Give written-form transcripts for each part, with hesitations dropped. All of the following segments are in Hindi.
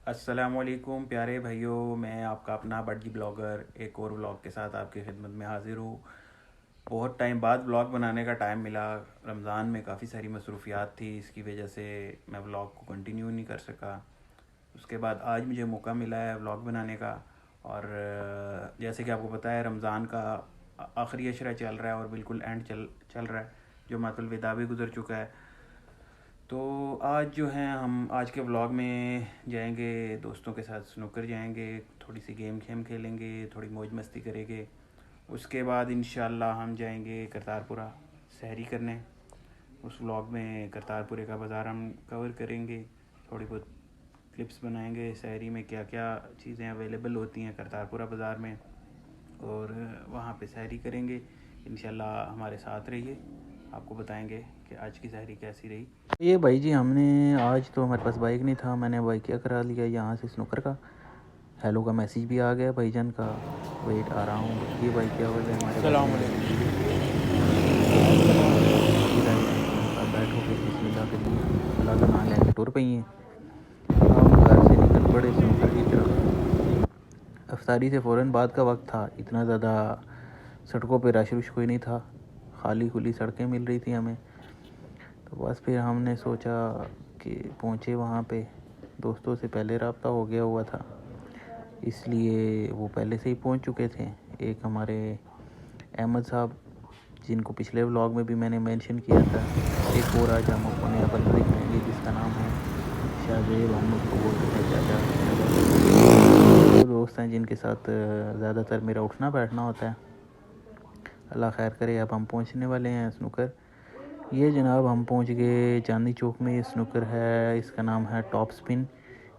अस्सलामुअलैकुम प्यारे भाइयों, मैं आपका अपना बड़जी ब्लॉगर एक और व्लॉग के साथ आपकी खिदमत में हाज़िर हूँ। बहुत टाइम बाद व्लॉग बनाने का टाइम मिला। रमज़ान में काफ़ी सारी मसरूफियात थी, इसकी वजह से मैं व्लॉग को कंटिन्यू नहीं कर सका। उसके बाद आज मुझे मौका मिला है व्लॉग बनाने का। और जैसे कि आपको पता है, रमज़ान का आखिरी अशरा चल रहा है और बिल्कुल एंड चल रहा है। जो मातुल विदा भी गुजर चुका है। तो आज जो है हम आज के व्लॉग में जाएंगे, दोस्तों के साथ स्नूकर जाएंगे, थोड़ी सी गेम खेलेंगे, थोड़ी मौज मस्ती करेंगे। उसके बाद इंशाल्लाह हम जाएंगे करतारपुरा सहरी करने। उस व्लॉग में करतारपुरे का बाज़ार हम कवर करेंगे, थोड़ी बहुत क्लिप्स बनाएंगे सहरी में क्या क्या चीज़ें अवेलेबल होती हैं करतारपुरा बाज़ार में, और वहाँ पे सहरी करेंगे। इंशाल्लाह हमारे साथ रहिए, आपको बताएंगे कि आज की सहरी कैसी रही। ये भाई जी, हमने आज तो हमारे पास बाइक नहीं था, मैंने बाइक क्या करा लिया यहाँ से स्नूकर का। हेलो का मैसेज भी आ गया भाईजान का, वेट आ रहा हूँ। ये भाई क्या हो गया हमारे सलाम भाईजान अलैकुम। बैठो फिर बिस्मिल्लाह के लिए अल्लाह का नाम लेके टुर पई हैं। हम घर से निकल पड़े स्नूकर की तरफ। अफ्तारी से फ़ौरन बाद का वक्त था, इतना ज़्यादा सड़कों पे रश रुश कोई नहीं था, खाली खुली सड़कें मिल रही थी हमें। तो बस फिर हमने सोचा कि पहुँचे वहाँ पे। दोस्तों से पहले रब्ता हो गया हुआ था, इसलिए वो पहले से ही पहुँच चुके थे। एक हमारे अहमद साहब, जिनको पिछले व्लॉग में भी मैंने मेंशन किया था, एक और आज हम आपको नया बंदा दिखाएंगे जिसका नाम है शाहजेब, हम उसको बोलते हैं चाचा। वो दोस्त हैं जिनके साथ ज़्यादातर मेरा उठना बैठना होता है। अल्लाह खैर करे। अब हम पहुँचने वाले हैं स्नूकर। ये जनाब हम पहुंच गए चांदनी चौक में। ये स्नूकर है, इसका नाम है टॉप स्पिन।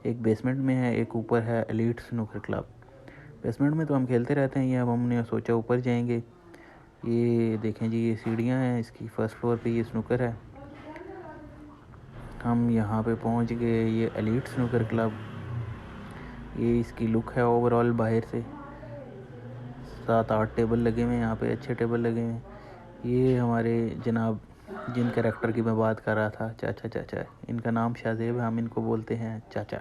एक बेसमेंट में है, एक ऊपर है एलीट स्नूकर क्लब। बेसमेंट में तो हम खेलते रहते हैं, ये अब हमने सोचा ऊपर जाएंगे। ये देखें जी, ये सीढ़ियाँ हैं, इसकी फ़र्स्ट फ्लोर पे ये स्नूकर है। हम यहाँ पे पहुँच गए। ये एलीट स्नूकर क्लब, ये इसकी लुक है ओवरऑल बाहर से। 7-8 टेबल लगे हुए हैं यहाँ पे, अच्छे टेबल लगे हुए हैं। ये हमारे जनाब जिन कैरेक्टर की मैं बात कर रहा था, चाचा चाचा, इनका नाम शाहजेब है, हम इनको बोलते हैं चाचा।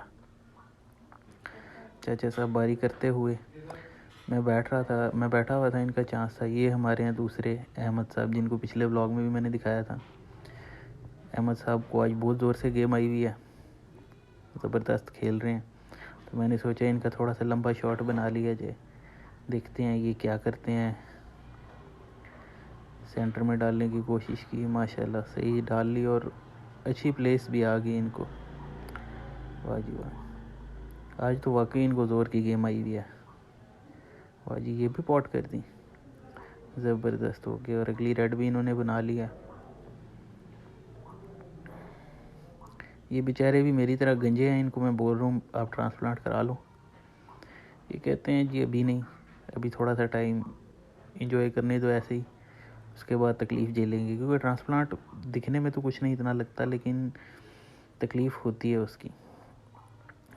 चाचा साहब बारी करते हुए मैं बैठा हुआ था, इनका चांस था। ये हमारे यहाँ दूसरे अहमद साहब, जिनको पिछले व्लॉग में भी मैंने दिखाया था। अहमद साहब को आज बहुत ज़ोर से गेम आई हुई है, ज़बरदस्त खेल रहे हैं। तो मैंने सोचा इनका थोड़ा सा लंबा शॉट बना लिया जाए, देखते हैं ये क्या करते हैं। सेंटर में डालने की कोशिश की, माशाल्लाह सही डाल ली और अच्छी प्लेस भी आ गई इनको। वाह जी वाह, आज तो वाकई इनको ज़ोर की गेम आई हुई है। वाह जी, ये भी पॉट कर दी, ज़बरदस्त हो गया। और अगली रेड भी इन्होंने बना लिया। ये बेचारे भी मेरी तरह गंजे हैं, इनको मैं बोल रहा हूँ आप ट्रांसप्लांट करा लो। ये कहते हैं जी अभी नहीं, अभी थोड़ा सा टाइम इंजॉय करने दो ऐसे ही, उसके बाद तकलीफ़ झेलेंगे। क्योंकि ट्रांसप्लांट दिखने में तो कुछ नहीं इतना लगता, लेकिन तकलीफ़ होती है उसकी।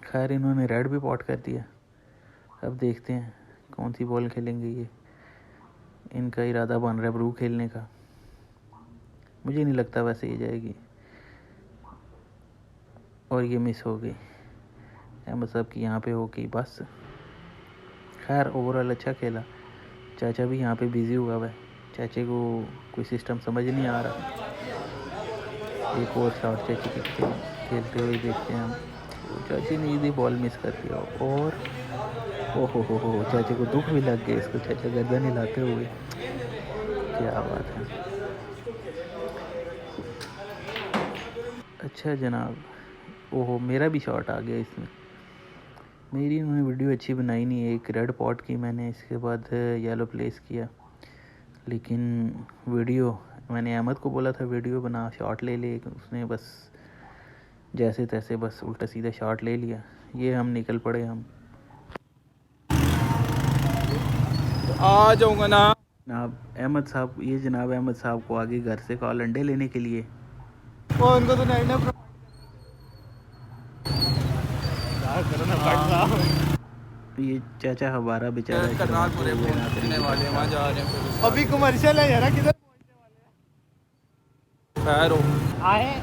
खैर, इन्होंने रेड भी पॉट कर दिया। अब देखते हैं कौन सी बॉल खेलेंगे ये। इनका इरादा बन रहा है ब्रू खेलने का, मुझे नहीं लगता वैसे ये जाएगी। और ये मिस हो गई, अहमद साहब की यहाँ पे हो गई बस। खैर, ओवरऑल अच्छा खेला। चाचा भी यहाँ पे बिज़ी हुआ हुआ है, चाचे को कोई सिस्टम समझ नहीं आ रहा। एक और शॉट चाची की खेलते हुए देखते हैं हम। तो चाची ने इधर बॉल मिस कर दिया, और ओहो हो, चाचे को दुख भी लग गया। इसको चाचा गर्दन हिलाते हुए, क्या बात है। अच्छा जनाब, ओहो मेरा भी शॉट आ गया इसमें। मेरी उन्होंने वीडियो अच्छी बनाई नहीं है। एक रेड पॉट की मैंने, इसके बाद येलो प्लेस किया, लेकिन वीडियो मैंने अहमद को बोला था वीडियो बना, शॉट ले ले, उसने बस जैसे तैसे बस उल्टा सीधा शॉट ले लिया। ये हम निकल पड़े। हम आ जाऊंगा ना। जनाब अहमद साहब, ये जनाब अहमद साहब को आगे घर से कॉल अंडे लेने के लिए। वो उनको तो नहीं ना करो ना कट साहब। ये चाचा हमारा बेचारा शर्माते हुए ना पहुंचने तरीके वाले, वहाँ बैठा। जा रहे हैं। अभी कमर्शियल है यार, किधर खैर हो आए।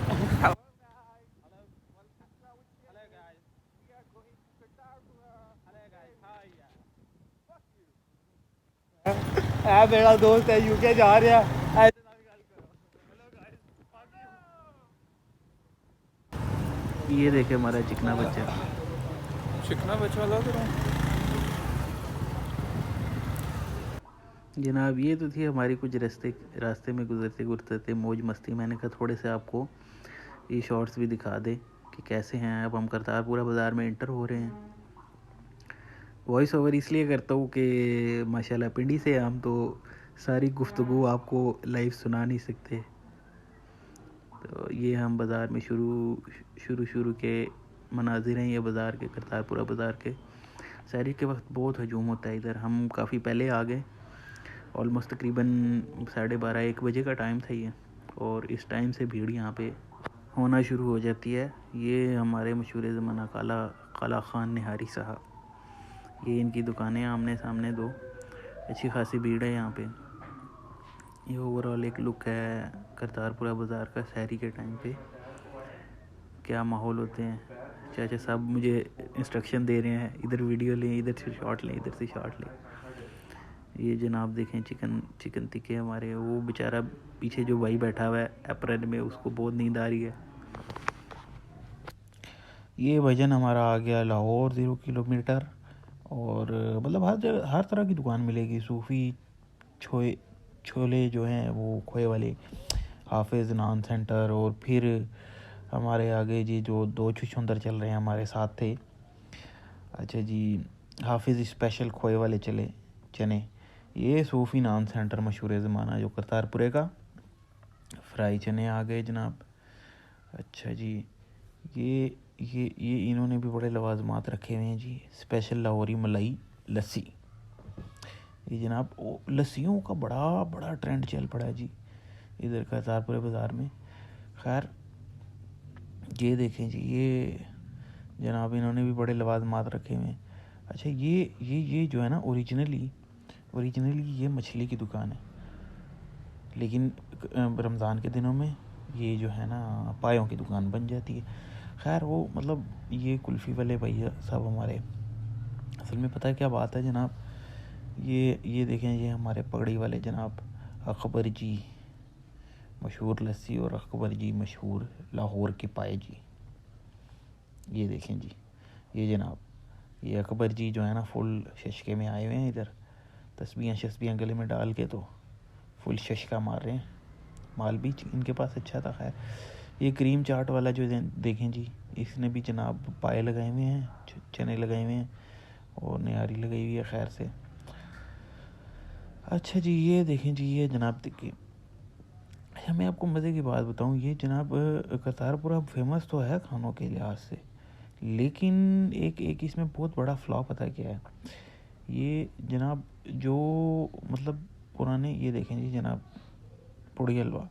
है मेरा दोस्त है यूके जा रहा है। ये देखे हमारा चिकना बच्चा। चिकना बच्चा लग रहा है। जनाब ये तो थी हमारी कुछ रास्ते में गुजरते गुजरते मौज मस्ती। मैंने कहा थोड़े से आपको ये शॉर्ट्स भी दिखा दे कि कैसे हैं। अब हम करतारपुरा बाज़ार में इंटर हो रहे हैं। वॉइस ओवर इसलिए करता हूँ कि माशाल्लाह पिंडी से हम तो सारी गुफ्तगू आपको लाइव सुना नहीं सकते। तो ये हम बाज़ार में शुरू के मनाजिर हैं। ये बाज़ार के करतारपुरा बाज़ार के सहरी के वक्त बहुत हजूम होता है इधर। हम काफ़ी पहले आ गए, ऑलमोस्ट तकरीबन 12:30-1 बजे का टाइम था ये, और इस टाइम से भीड़ यहाँ पे होना शुरू हो जाती है। ये हमारे मशहूर ज़माना काला ख़ान निहारी साहब, ये इनकी दुकानें आमने सामने दो। अच्छी खासी भीड़ है यहाँ पे। ये ओवरऑल एक लुक है करतारपुरा बाज़ार का सहरी के टाइम पे क्या माहौल होते हैं। चाचा साहब मुझे इंस्ट्रक्शन दे रहे हैं, इधर वीडियो लें, इधर से शॉट लें, इधर से शॉट लें। ये जनाब देखें चिकन टिक्के हमारे। वो बेचारा पीछे जो भाई बैठा हुआ है अप्रैल में, उसको बहुत नींद आ रही है। ये भजन हमारा आ गया लाहौर 0 किलोमीटर। और मतलब हर तरह की दुकान मिलेगी। सूफ़ी छोले जो हैं वो खोए वाले, हाफिज़ नान सेंटर, और फिर हमारे आगे जी जो 2 छुछुंदर चल रहे हैं हमारे साथ थे। अच्छा जी, हाफिज़ स्पेशल खोए वाले चने। ये सूफ़ी नान सेंटर मशहूर ज़माना जो करतारपुरे का। फ्राई चने आ गए जनाब। अच्छा जी, ये इन्होंने भी बड़े लवाजमात रखे हुए हैं जी। स्पेशल लाहौरी मलाई लस्सी। ये जनाब लस्सियों का बड़ा ट्रेंड चल पड़ा है जी इधर करतारपुरे बाज़ार में। खैर ये देखें जी, ये जनाब इन्होंने भी बड़े लवाजमात रखे हुए हैं। अच्छा ये जो है ना ओरिजिनली ये मछली की दुकान है, लेकिन रमज़ान के दिनों में ये जो है ना पायों की दुकान बन जाती है। खैर वो मतलब ये कुल्फ़ी वाले भैया साहब हमारे, असल में पता है क्या बात है जनाब, ये देखें, ये हमारे पगड़ी वाले जनाब अकबर जी मशहूर लस्सी, और अकबर जी मशहूर लाहौर के पाए जी। ये देखें जी, ये जनाब ये अकबर जी जो है ना फुल शशके में आए हुए हैं इधर। तस्बीहां गले में डाल के तो फुल शशका मार रहे हैं। माल भी इनके पास अच्छा था। खैर ये क्रीम चाट वाला जो देखें जी, इसने भी जनाब पाए लगाए हुए हैं, चने लगाए हुए हैं, और निहारी लगाई हुई है खैर से। अच्छा जी, ये देखें जी, ये जनाब देखिए। अच्छा मैं आपको मज़े की बात बताऊं, ये जनाब करतारपुरा फेमस तो है खानों के लिहाज से, लेकिन एक इसमें बहुत बड़ा फ्लॉ पता क्या है। ये जनाब जो मतलब पुराने, ये देखें जी जनाब पुड़ी हलवा,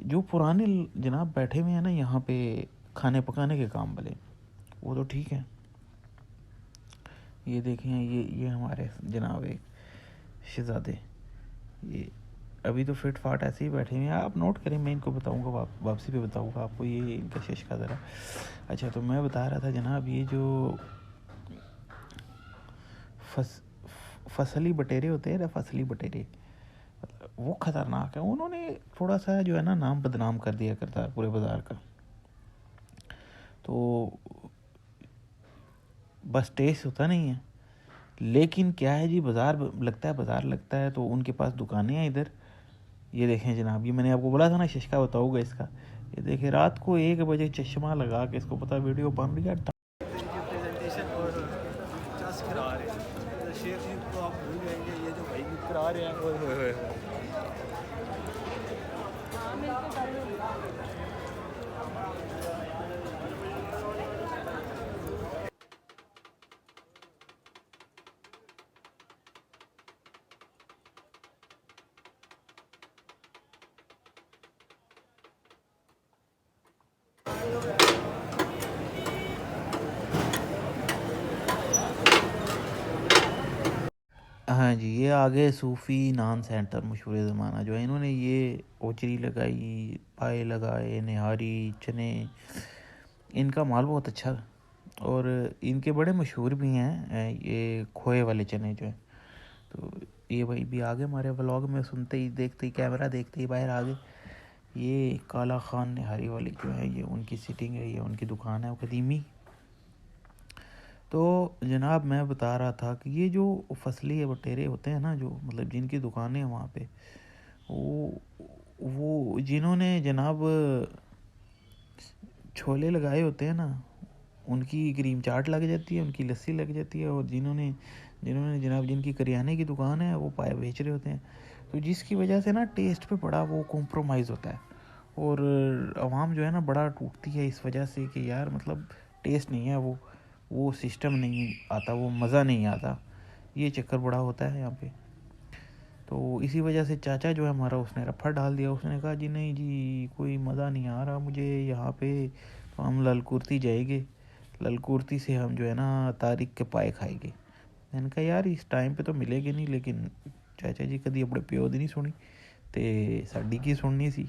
जो पुराने जनाब बैठे हुए हैं ना यहाँ पे खाने पकाने के काम वाले, वो तो ठीक है। ये देखें, ये हमारे जनाब एक शहज़ादे, ये अभी तो फिट फाट ऐसे ही बैठे हुए हैं। आप नोट करें, मैं इनको बताऊंगा, वापसी पे बताऊंगा आपको ये इनका शशका ज़रा। अच्छा तो मैं बता रहा था जनाब, ये जो फसली बटेरे होते हैं ना, फसली बटेरे, वो ख़तरनाक है। उन्होंने थोड़ा सा जो है ना नाम बदनाम कर दिया करतारपुरे बाज़ार का। तो बस टेस्ट होता नहीं है, लेकिन क्या है जी, बाज़ार लगता है तो उनके पास दुकानें हैं इधर। ये देखें जनाब, ये मैंने आपको बोला था ना शशका बताऊँगा इसका। ये देखें रात को 1 बजे चश्मा लगा के, इसको पता वीडियो बन रही है। प्रेजेंटेशन और करा रहे हैं शेख जी को आप भूल जाएंगे, ये जो भाई करा रहे हैं ओए हाँ जी, ये आगे सूफ़ी नान सेंटर मशहूर ज़माना जो है, इन्होंने ये ओचरी लगाई, पाए लगाए, निहारी चने, इनका माल बहुत अच्छा। और इनके बड़े मशहूर भी हैं ये खोए वाले चने जो हैं। तो ये भाई भी आ गए हमारे व्लॉग में, सुनते ही देखते ही कैमरा देखते ही बाहर आ गए। ये काला खान निहारी वाली जो है ये उनकी सिटिंग है, ये उनकी दुकान है वो कदीमी। तो जनाब मैं बता रहा था कि ये जो फसली बटेरे होते हैं ना, जो मतलब जिनकी दुकानें हैं वहाँ पे, वो जिन्होंने जनाब छोले लगाए होते हैं ना, उनकी क्रीम चाट लग जाती है, उनकी लस्सी लग जाती है। और जिन्होंने जिन्होंने जनाब जिनकी करियाने की दुकान है वो पाए बेच रहे होते हैं। तो जिसकी वजह से ना टेस्ट पे बड़ा वो कॉम्प्रोमाइज़ होता है। और आवाम जो है ना बड़ा टूटती है इस वजह से कि यार मतलब टेस्ट नहीं है, वो सिस्टम नहीं आता, वो मज़ा नहीं आता। ये चक्कर बड़ा होता है यहाँ पे। तो इसी वजह से चाचा जो है हमारा, उसने रफ़ा डाल दिया। उसने कहा जी नहीं जी, कोई मज़ा नहीं आ रहा मुझे यहाँ पे, तो हम ललकुर्ती जाएंगे, ललकुर्ती से हम जो है ना तारिक के पाए खाएंगे। मैंने कहा यार इस टाइम पे तो मिलेगी नहीं, लेकिन चाचा जी कभी अपने प्यो दी नहीं सुनी ते साड़ी की सुननी सी।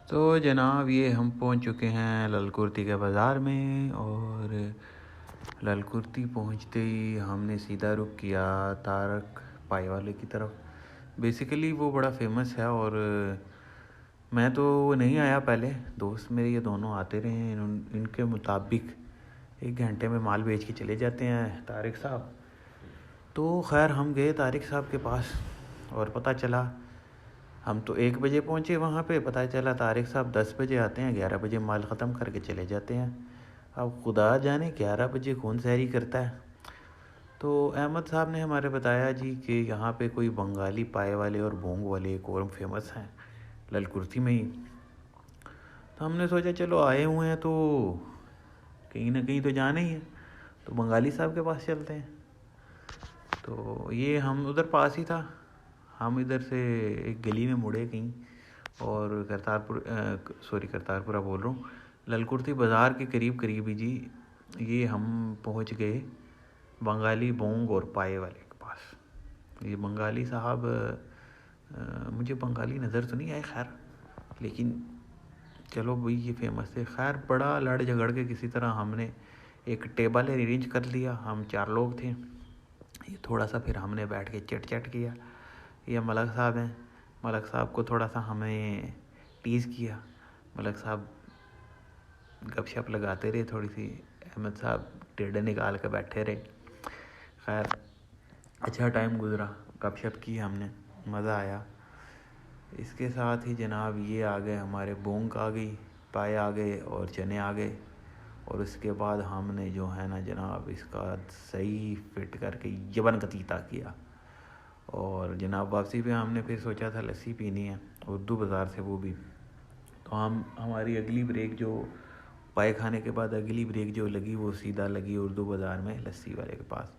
तो जनाब ये हम पहुंच चुके हैं ललकुर्ती के बाज़ार में। और ललकुर्ती पहुंचते ही हमने सीधा रुख किया तारक पाई वाले की तरफ। बेसिकली वो बड़ा फेमस है, और मैं तो नहीं आया पहले, दोस्त मेरे ये दोनों आते रहे हैं। इनके मुताबिक 1 घंटे में माल बेच के चले जाते हैं तारिक साहब। तो खैर हम गए तारिक साहब के पास, और पता चला हम तो 1 बजे पहुँचे वहाँ पे, पता चला तारिक साहब 10 बजे आते हैं, 11 बजे माल ख़त्म करके चले जाते हैं। अब खुदा जाने 11 बजे कौन सहरी करता है। तो अहमद साहब ने हमारे बताया जी कि यहाँ पे कोई बंगाली पाए वाले और भोंग वाले एक और फेमस हैं ललकुर्ती में ही। तो हमने सोचा चलो आए हुए हैं तो कहीं ना कहीं तो जाना ही है, तो बंगाली साहब के पास चलते हैं। तो ये हम उधर पास ही था, हम इधर से एक गली में मुड़े कहीं, और करतारपुरा बोल रहा हूँ, ललकुर्ती बाज़ार के करीब करीब ही जी ये हम पहुँच गए बंगाली बोंग और पाए वाले के पास। ये बंगाली साहब मुझे बंगाली नज़र तो नहीं आए खैर, लेकिन चलो भाई ये फेमस थे। खैर बड़ा लड़ झगड़ के किसी तरह हमने एक टेबल अरेंज कर लिया, हम 4 लोग थे। ये थोड़ा सा फिर हमने बैठ के चिट चैट किया। ये मलक साहब हैं, मलक साहब को थोड़ा सा हमें टीज़ किया। मलक साहब गपशप लगाते रहे थोड़ी सी, अहमद साहब टेढ़े निकाल के बैठे रहे। खैर अच्छा टाइम गुजरा, गपशप की हमने, मज़ा आया। इसके साथ ही जनाब ये आ गए हमारे बोंग आ गई, पाए आ गए और चने आ गए। और उसके बाद हमने जो है ना जनाब इसका सही फिट करके यबन कतीता किया। और जनाब वापसी पे हमने फिर सोचा था लस्सी पीनी है उर्दू बाज़ार से, वो भी। तो हम हमारी अगली ब्रेक जो पाए खाने के बाद अगली ब्रेक जो लगी वो सीधा लगी उर्दू बाज़ार में लस्सी वाले के पास।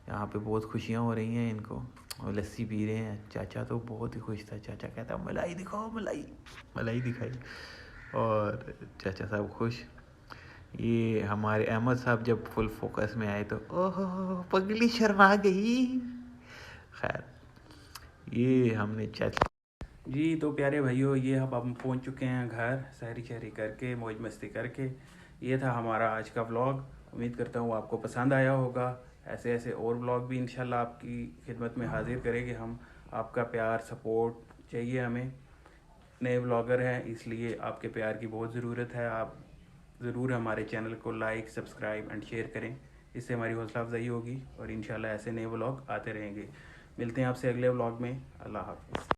यहाँ पे बहुत खुशियाँ हो रही हैं इनको और लस्सी पी रहे हैं। चाचा तो बहुत ही खुश था। चाचा कहता मलाई दिखाओ, मलाई। मलाई दिखाई और चाचा साहब खुश। ये हमारे अहमद साहब जब फुल फोकस में आए तो ओह पगली शर्मा गई। खैर ये हमने चाचा जी। तो प्यारे भाइयों, ये अब हम पहुंच चुके हैं घर, सहरी शहरी करके मौज मस्ती करके। ये था हमारा आज का व्लॉग। उम्मीद करता हूँ आपको पसंद आया होगा। ऐसे ऐसे और व्लॉग भी इंशाल्लाह आपकी खिदमत में हाजिर करेंगे हम। आपका प्यार सपोर्ट चाहिए हमें। नए व्लॉगर हैं इसलिए आपके प्यार की बहुत ज़रूरत है। आप ज़रूर हमारे चैनल को लाइक सब्सक्राइब एंड शेयर करें। इससे हमारी हौसला अफजाई होगी और इंशाल्लाह ऐसे नए व्लॉग आते रहेंगे। मिलते हैं आपसे अगले व्लॉग में। अल्लाह हाफ़िज़।